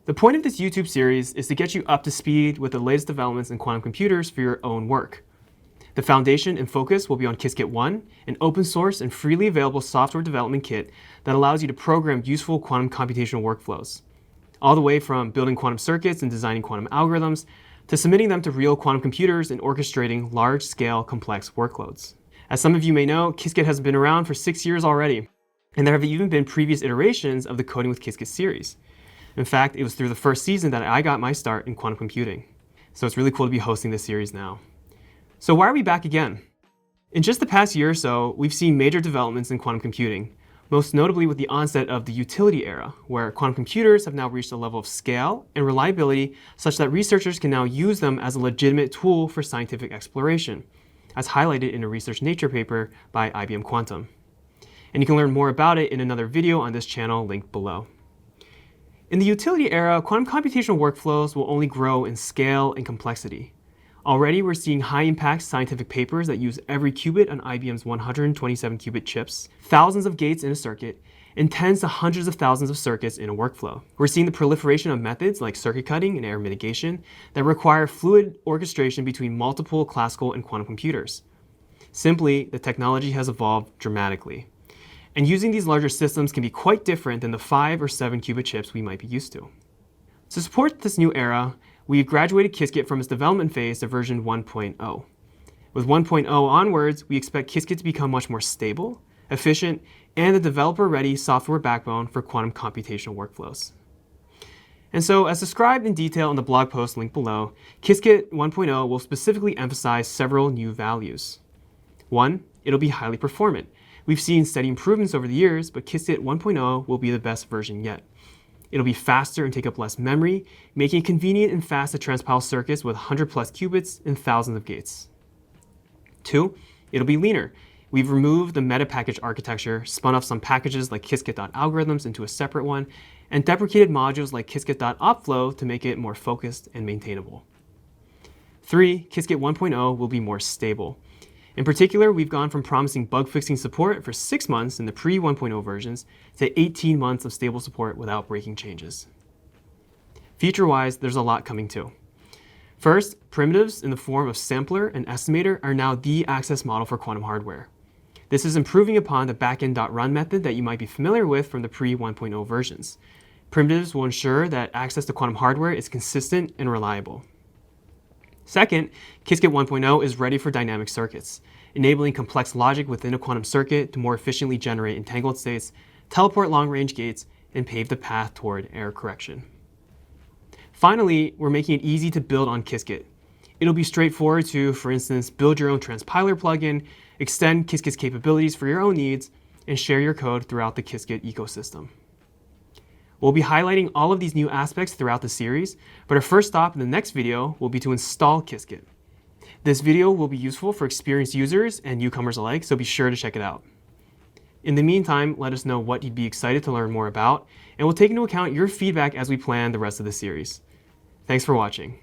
The point of this YouTube series is to get you up to speed with the latest developments in quantum computers for your own work. The foundation and focus will be on Qiskit 1, an open source and freely available software development kit that allows you to program useful quantum computational workflows, all the way from building quantum circuits and designing quantum algorithms to submitting them to real quantum computers and orchestrating large-scale complex workloads. As some of you may know, Qiskit has been around for 6 years already, and there have even been previous iterations of the Coding with Qiskit series. In fact, it was through the first season that I got my start in quantum computing. So it's really cool to be hosting this series now. So why are we back again? In just the past year or so, we've seen major developments in quantum computing, most notably with the onset of the utility era, where quantum computers have now reached a level of scale and reliability such that researchers can now use them as a legitimate tool for scientific exploration, as highlighted in a research Nature paper by IBM Quantum. And you can learn more about it in another video on this channel linked below. In the utility era, quantum computational workflows will only grow in scale and complexity. Already, we're seeing high-impact scientific papers that use every qubit on IBM's 127-qubit chips, thousands of gates in a circuit, and tens to hundreds of thousands of circuits in a workflow. We're seeing the proliferation of methods like circuit cutting and error mitigation that require fluid orchestration between multiple classical and quantum computers. Simply, the technology has evolved dramatically. And using these larger systems can be quite different than the 5 or 7 qubit chips we might be used to. To support this new era, we've graduated Qiskit from its development phase to version 1.0. With 1.0 onwards, we expect Qiskit to become much more stable, efficient, and a developer-ready software backbone for quantum computational workflows. And so, as described in detail in the blog post linked below, Qiskit 1.0 will specifically emphasize several new values. 1, it'll be highly performant. We've seen steady improvements over the years, but Qiskit 1.0 will be the best version yet. It'll be faster and take up less memory, making it convenient and fast to transpile circuits with 100+ qubits and thousands of gates. 2, it'll be leaner. We've removed the meta package architecture, spun off some packages like Qiskit.algorithms into a separate one, and deprecated modules like Qiskit.opflow to make it more focused and maintainable. 3, Qiskit 1.0 will be more stable. In particular, we've gone from promising bug-fixing support for 6 months in the pre-1.0 versions to 18 months of stable support without breaking changes. Feature-wise, there's a lot coming too. First, primitives in the form of sampler and estimator are now the access model for quantum hardware. This is improving upon the backend.run method that you might be familiar with from the pre-1.0 versions. Primitives will ensure that access to quantum hardware is consistent and reliable. Second, Qiskit 1.0 is ready for dynamic circuits, enabling complex logic within a quantum circuit to more efficiently generate entangled states, teleport long-range gates, and pave the path toward error correction. Finally, we're making it easy to build on Qiskit. It'll be straightforward to, for instance, build your own transpiler plugin, extend Qiskit's capabilities for your own needs, and share your code throughout the Qiskit ecosystem. We'll be highlighting all of these new aspects throughout the series, but our first stop in the next video will be to install Qiskit. This video will be useful for experienced users and newcomers alike, so be sure to check it out. In the meantime, let us know what you'd be excited to learn more about, and we'll take into account your feedback as we plan the rest of the series. Thanks for watching.